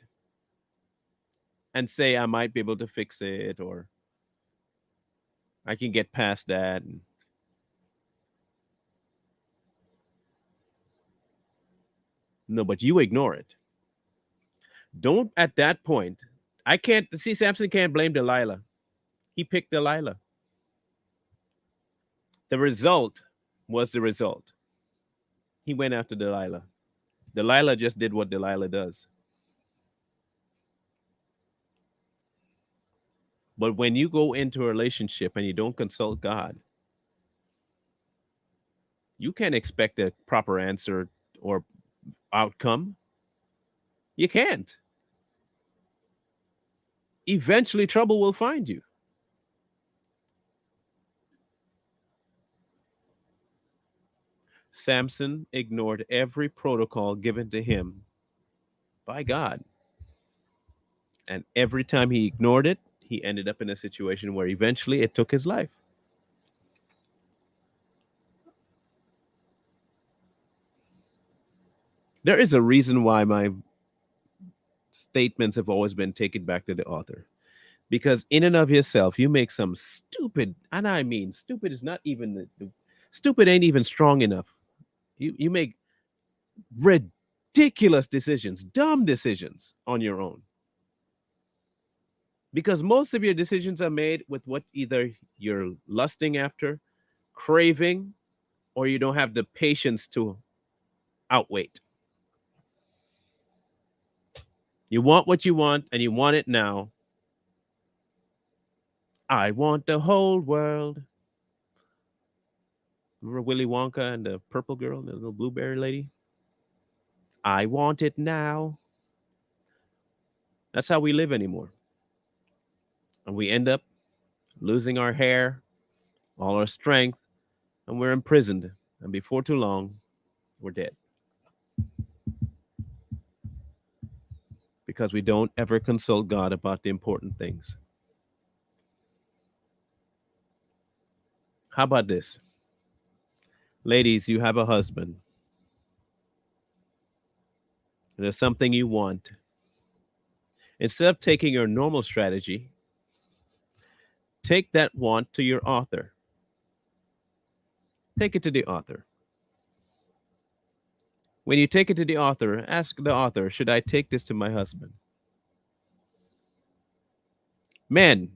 and say, I might be able to fix it or I can get past that. No, but you ignore it. Don't at that point. I can't see Samson can't blame Delilah. He picked Delilah. The result was the result. He went after Delilah. Delilah just did what Delilah does. But when you go into a relationship and you don't consult God, you can't expect a proper answer or outcome. You can't. Eventually, trouble will find you. Samson ignored every protocol given to him by God. And every time he ignored it, he ended up in a situation where eventually it took his life. There is a reason why my statements have always been taken back to the author. Because in and of yourself, you make some stupid, and I mean, stupid is not even, stupid ain't even strong enough. You make ridiculous decisions, dumb decisions on your own. Because most of your decisions are made with what either you're lusting after, craving, or you don't have the patience to outwait. You want what you want and you want it now. I want the whole world. Remember Willy Wonka and the purple girl, the little blueberry lady? I want it now. That's how we live anymore. And we end up losing our hair, all our strength, and we're imprisoned. And before too long, we're dead. Because we don't ever consult God about the important things. How about this? Ladies, you have a husband. There's something you want. Instead of taking your normal strategy, take that want to your author. Take it to the author. When you take it to the author, ask the author, should I take this to my husband? Men,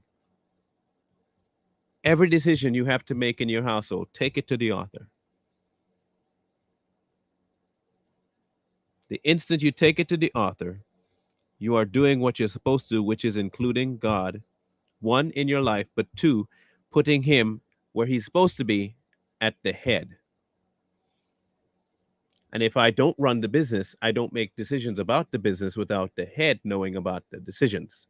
every decision you have to make in your household, take it to the author. The instant you take it to the author, you are doing what you're supposed to, which is including God, one, in your life, but two, putting him where he's supposed to be, at the head. And if I don't run the business, I don't make decisions about the business without the head knowing about the decisions.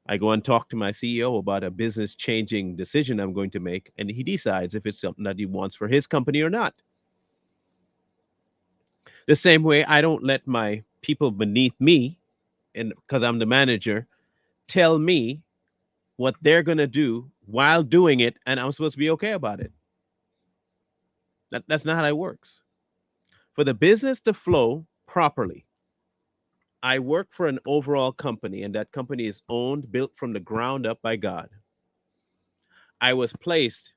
I go and talk to my CEO about a business changing decision I'm going to make, and he decides if it's something that he wants for his company or not. The same way, I don't let my people beneath me, and because I'm the manager, tell me what they're going to do while doing it, and I'm supposed to be okay about it. That's not how that works. For the business to flow properly, I work for an overall company, and that company is owned, built from the ground up by God. I was placed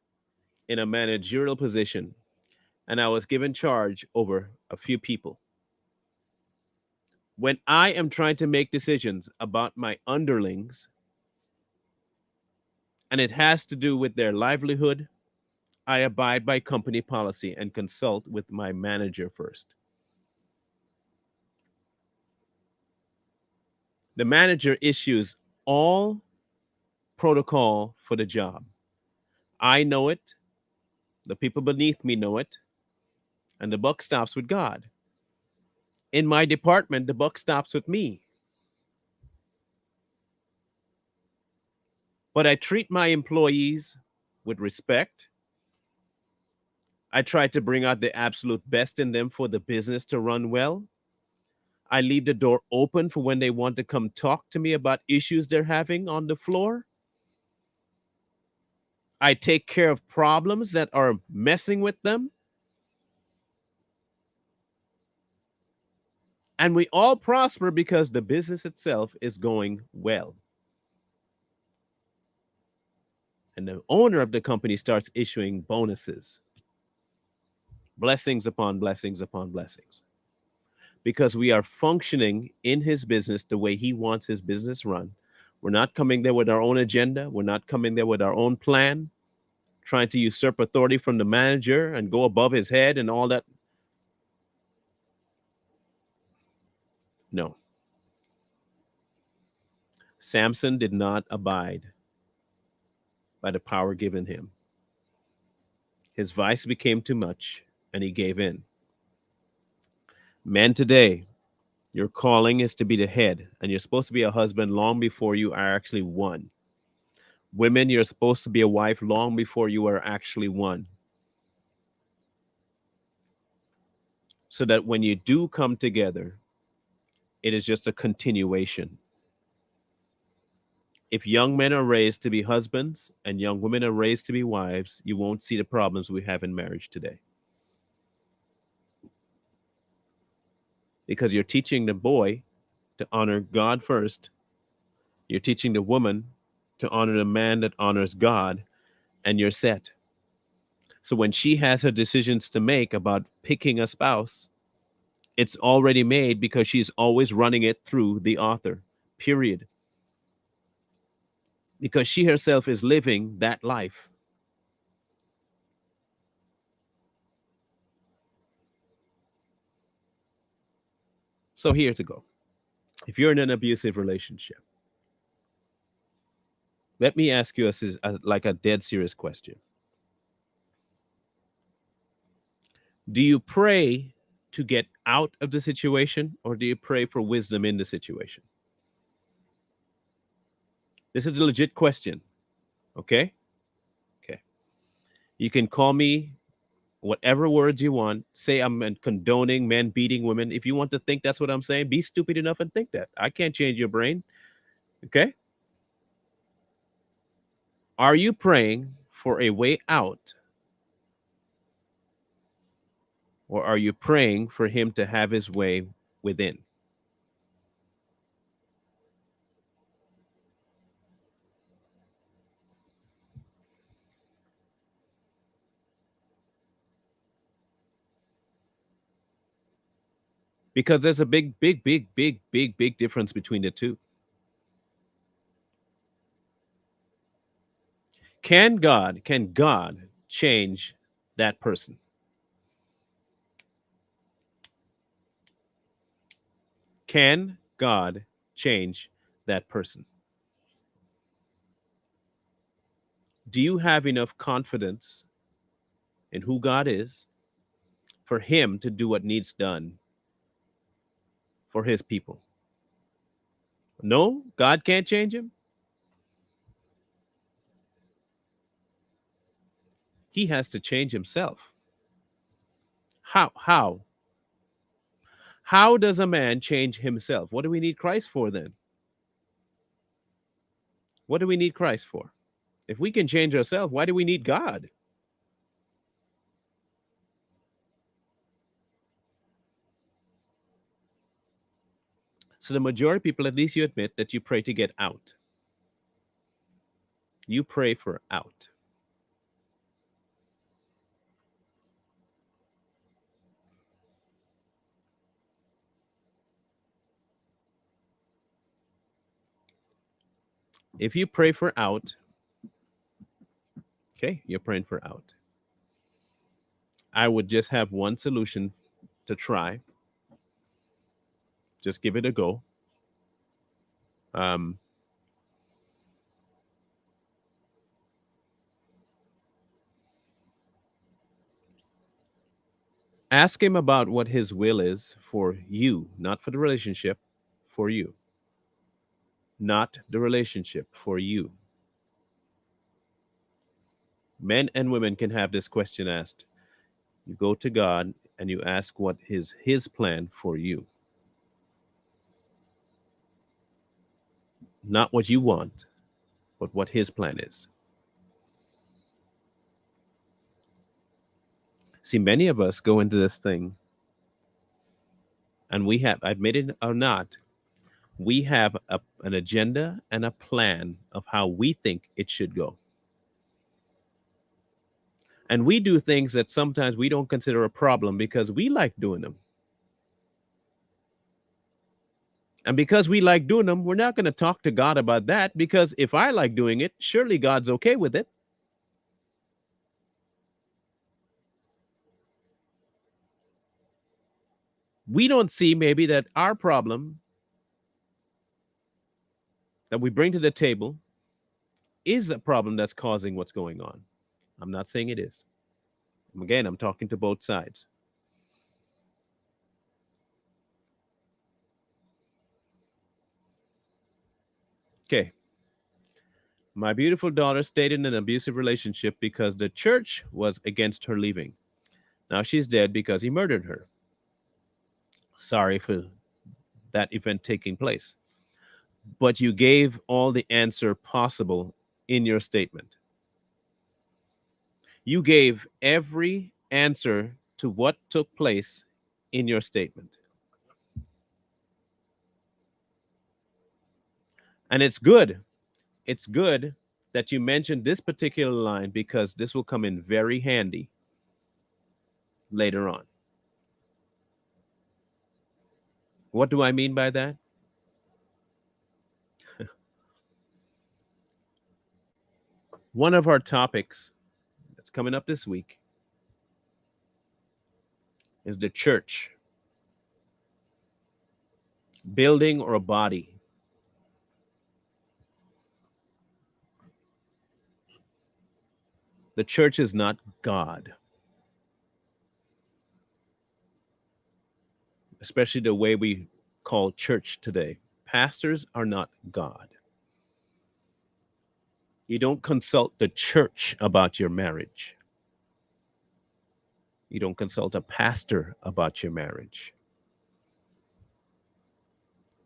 in a managerial position, and I was given charge over a few people. When I am trying to make decisions about my underlings, and it has to do with their livelihood, I abide by company policy and consult with my manager first. The manager issues all protocol for the job. I know it, the people beneath me know it, and the buck stops with God. In my department, the buck stops with me. But I treat my employees with respect. I try to bring out the absolute best in them for the business to run well. I leave the door open for when they want to come talk to me about issues they're having on the floor. I take care of problems that are messing with them. And we all prosper because the business itself is going well. And the owner of the company starts issuing bonuses, blessings upon blessings upon blessings, because we are functioning in his business the way he wants his business run. We're not coming there with our own agenda. We're not coming there with our own plan, trying to usurp authority from the manager and go above his head and all that. No. Samson did not abide by the power given him. His vice became too much and he gave in. Men today, your calling is to be the head, and you're supposed to be a husband long before you are actually one. Women, you're supposed to be a wife long before you are actually one. So that when you do come together, it is just a continuation. If young men are raised to be husbands and young women are raised to be wives, you won't see the problems we have in marriage today. Because you're teaching the boy to honor God first, you're teaching the woman to honor the man that honors God, and you're set. So when she has her decisions to make about picking a spouse, it's already made because she's always running it through the author, period. Because she herself is living that life. So here to go. If you're in an abusive relationship, let me ask you like a dead serious question. Do you pray to get out of the situation, or do you pray for wisdom in the situation? This is a legit question. Okay? Okay. You can call me whatever words you want. Say I'm condoning men beating women. If you want to think that's what I'm saying, be stupid enough and think that. I can't change your brain. Okay? Are you praying for a way out, or are you praying for him to have his way within? Because there's a big difference between the two. Can God change that person? Can God change that person? Do you have enough confidence in who God is for him to do what needs done for his people. No, God can't change him. He has to change himself. How? How? How does a man change himself? What do we need Christ for then? What do we need Christ for? If we can change ourselves, why do we need God? So the majority of people, at least you admit that you pray to get out. You pray for out. If you pray for out, okay, you're praying for out. I would just have one solution to try. Just give it a go. Um, ask him about what his will is for you, not for the relationship, for you. Not the relationship, for you. Men and women can have this question asked. You go to God and you ask what is his plan for you. Not what you want, but what his plan is. See, many of us go into this thing and we have, admit it or not, we have an agenda and a plan of how we think it should go. And we do things that sometimes we don't consider a problem because we like doing them. And because we like doing them, we're not going to talk to God about that, because if I like doing it, surely God's okay with it. We don't see maybe that our problem that we bring to the table is a problem that's causing what's going on. I'm not saying it is. Again, I'm talking to both sides. Okay. My beautiful daughter stayed in an abusive relationship because the church was against her leaving. Now she's dead because he murdered her. Sorry for that event taking place. But you gave all the answer possible in your statement. You gave every answer to what took place in your statement. And it's good. It's good that you mentioned this particular line, because this will come in very handy later on. What do I mean by that? One of our topics that's coming up this week is the church, building or a body. The church is not God, especially the way we call church today. Pastors are not God. You don't consult the church about your marriage. You don't consult a pastor about your marriage.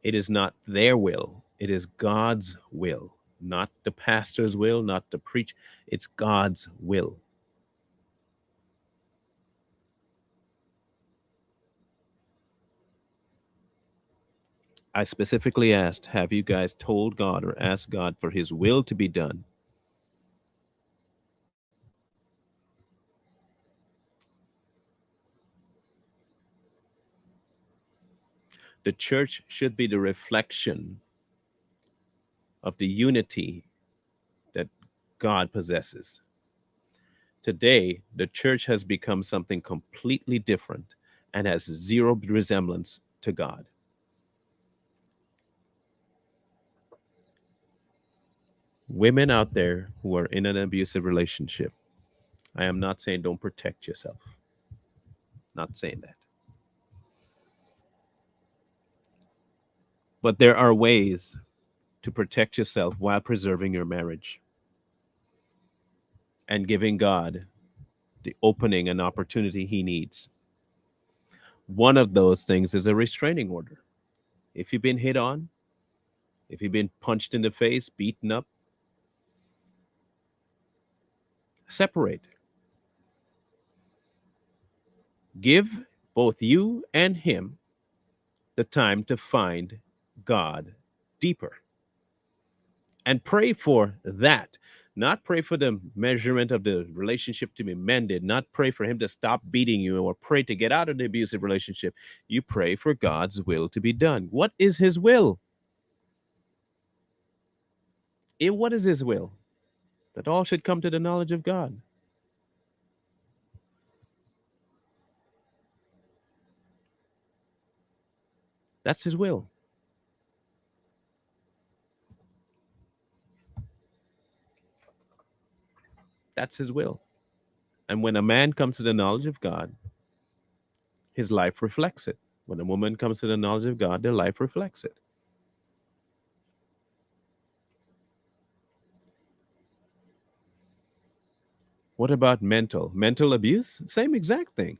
It is not their will. It is God's will, not the pastor's will, not the preach. It's God's will. I specifically asked, have you guys told God or asked God for his will to be done? The church should be the reflection of the unity that God possesses. Today, the church has become something completely different and has zero resemblance to God. Women out there who are in an abusive relationship, I am not saying don't protect yourself. Not saying that. But there are ways to protect yourself while preserving your marriage and giving God the opening and opportunity he needs. One of those things is a restraining order. If you've been hit on, if you've been punched in the face, beaten up, separate. Give both you and him the time to find God deeper and pray for that. Not pray for the measurement of the relationship to be mended, not pray for him to stop beating you or pray to get out of the abusive relationship. You pray for God's will to be done. What is his will? What is his will? That all should come to the knowledge of God. That's his will. That's his will. And when a man comes to the knowledge of God, his life reflects it. When a woman comes to the knowledge of God, their life reflects it. What about mental abuse? Same exact thing.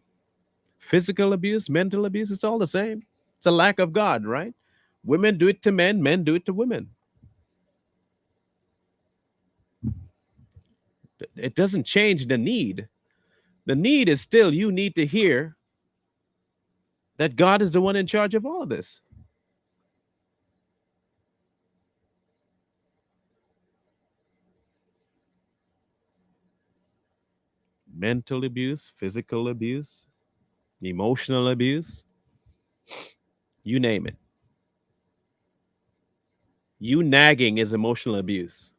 Physical abuse, mental abuse, it's all the same. It's a lack of God, right? Women do it to men do it to women. It doesn't change the need. The need is still you need to hear that God is the one in charge of all of this. Mental abuse, physical abuse, emotional abuse, you name it. You nagging is emotional abuse.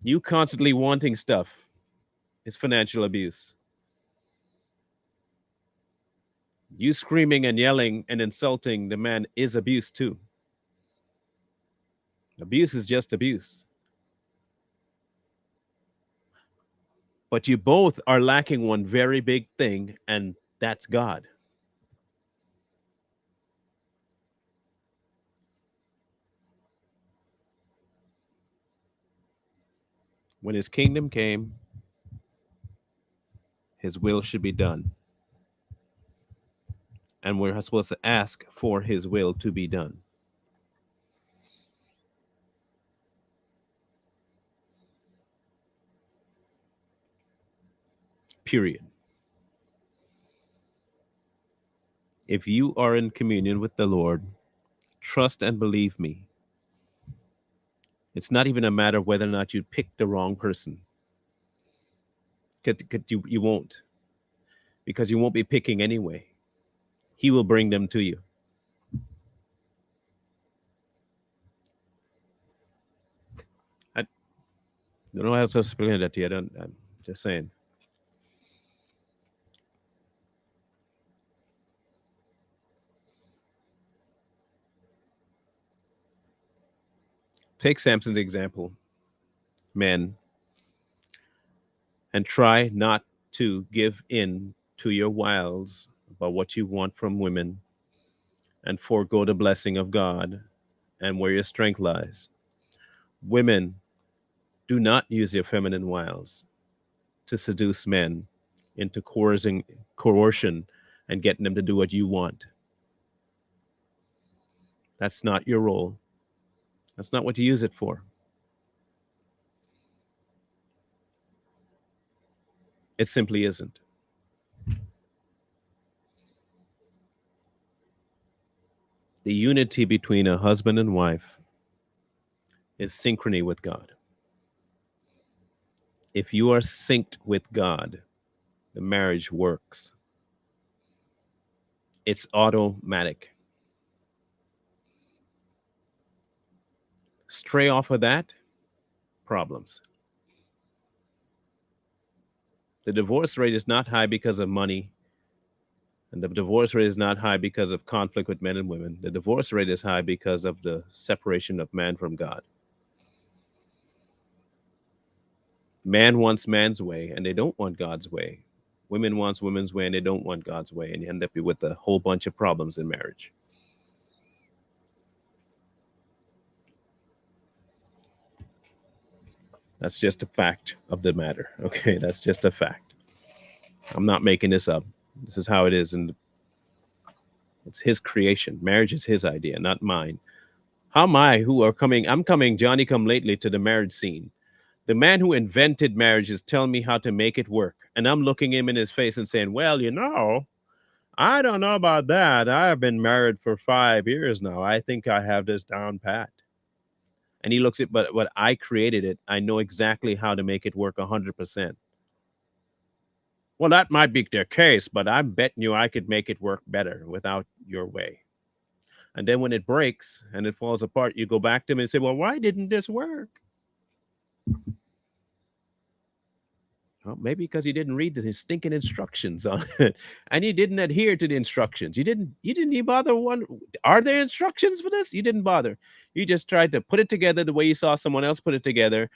You constantly wanting stuff is financial abuse. You screaming and yelling and insulting the man is abuse too. Abuse is just abuse. But you both are lacking one very big thing, and that's God. When his kingdom came, his will should be done. And we're supposed to ask for his will to be done. Period. If you are in communion with the Lord, trust and believe me. It's not even a matter of whether or not you pick the wrong person. You won't, because you won't be picking anyway. He will bring them to you. I don't know how else to explain that to you. I'm just saying. Take Samson's example, men, and try not to give in to your wiles about what you want from women and forego the blessing of God and where your strength lies. Women, do not use your feminine wiles to seduce men into coercion and getting them to do what you want. That's not your role. That's not what you use it for. It simply isn't. The unity between a husband and wife is synchrony with God. If you are synced with God, the marriage works. It's automatic. Stray off of that, problems. The divorce rate is not high because of money, and the divorce rate is not high because of conflict with men and women. The divorce rate is high because of the separation of man from God. Man wants man's way, and they don't want God's way. Women wants women's way and they don't want God's way, and you end up with a whole bunch of problems in marriage. That's just a fact of the matter. Okay, that's just a fact. I'm not making this up. This is how it is, and it's his creation. Marriage is his idea, not mine. How am I, who are coming? I'm coming Johnny come lately to the marriage scene. The man who invented marriage is telling me how to make it work, and I'm looking him in his face and saying, well, you know, I don't know about that. I have been married for 5 years now. I think I have this down pat. And he looks at, but what I created it, I know exactly how to make it work 100%. Well, that might be the case, but I'm betting you I could make it work better without your way. And then when it breaks and it falls apart, you go back to him and say, well, why didn't this work? Well, maybe because he didn't read his stinking instructions on it, and he didn't adhere to the instructions. You didn't even bother one. Are there instructions for this? You didn't bother. You just tried to put it together the way you saw someone else put it together,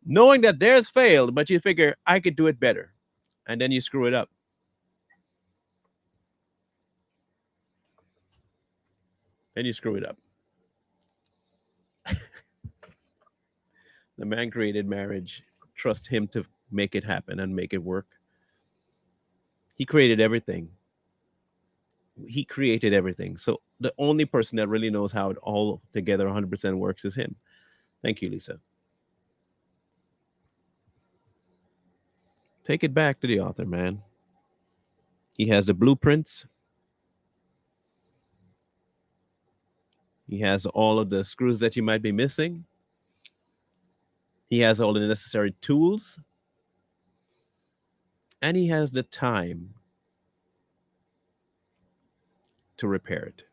knowing that theirs failed, but you figure I could do it better. And then you screw it up. Then you screw it up. The man created marriage. Trust him to make it happen and make it work. He created everything. He created everything. So the only person that really knows how it all together 100% works is him. Thank you, Lisa. Take it back to the author, man. He has the blueprints. He has all of the screws that you might be missing. He has all the necessary tools. And he has the time to repair it.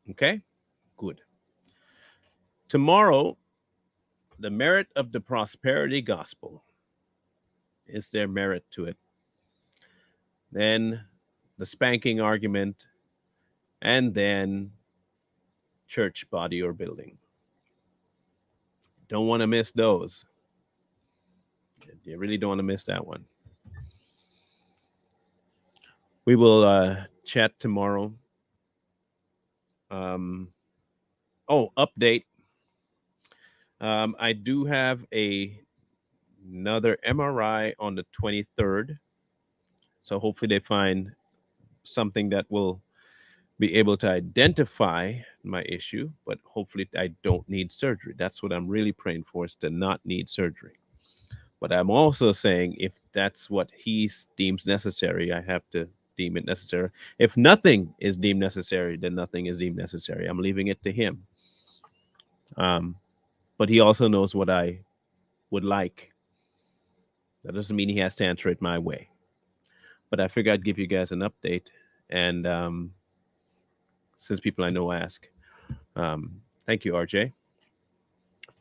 Okay, good. Tomorrow, the merit of the prosperity gospel. Is there merit to it? Then the spanking argument, and then church, body, or building. Don't want to miss those. You really don't want to miss that one. We will chat tomorrow. Update. I do have another MRI on the 23rd. So hopefully they find something that will be able to identify my issue, but hopefully I don't need surgery. That's what I'm really praying for, is to not need surgery. But I'm also saying if that's what he deems necessary, I have to deem it necessary. If nothing is deemed necessary, then nothing is deemed necessary. I'm leaving it to him. But he also knows what I would like. That doesn't mean he has to answer it my way. But I figured I'd give you guys an update. And since people I know ask, thank you, RJ.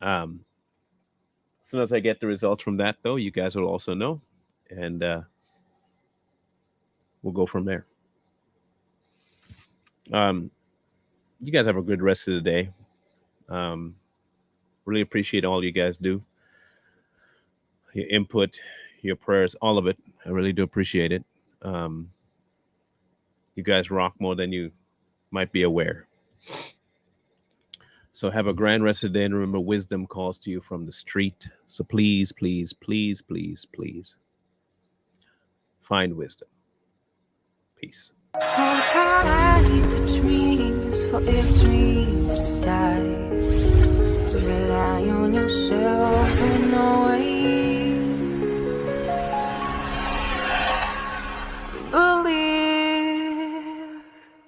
As soon as I get the results from that, though, you guys will also know. And we'll go from there. You guys have a good rest of the day. Really appreciate all you guys do. Your input, your prayers, all of it. I really do appreciate it. You guys rock more than you might be aware. So have a grand rest of the day, and remember, wisdom calls to you from the street. So please, please, please, please, please find wisdom. Peace. Hold tight the dreams, for if dreams die, rely on yourself in no way.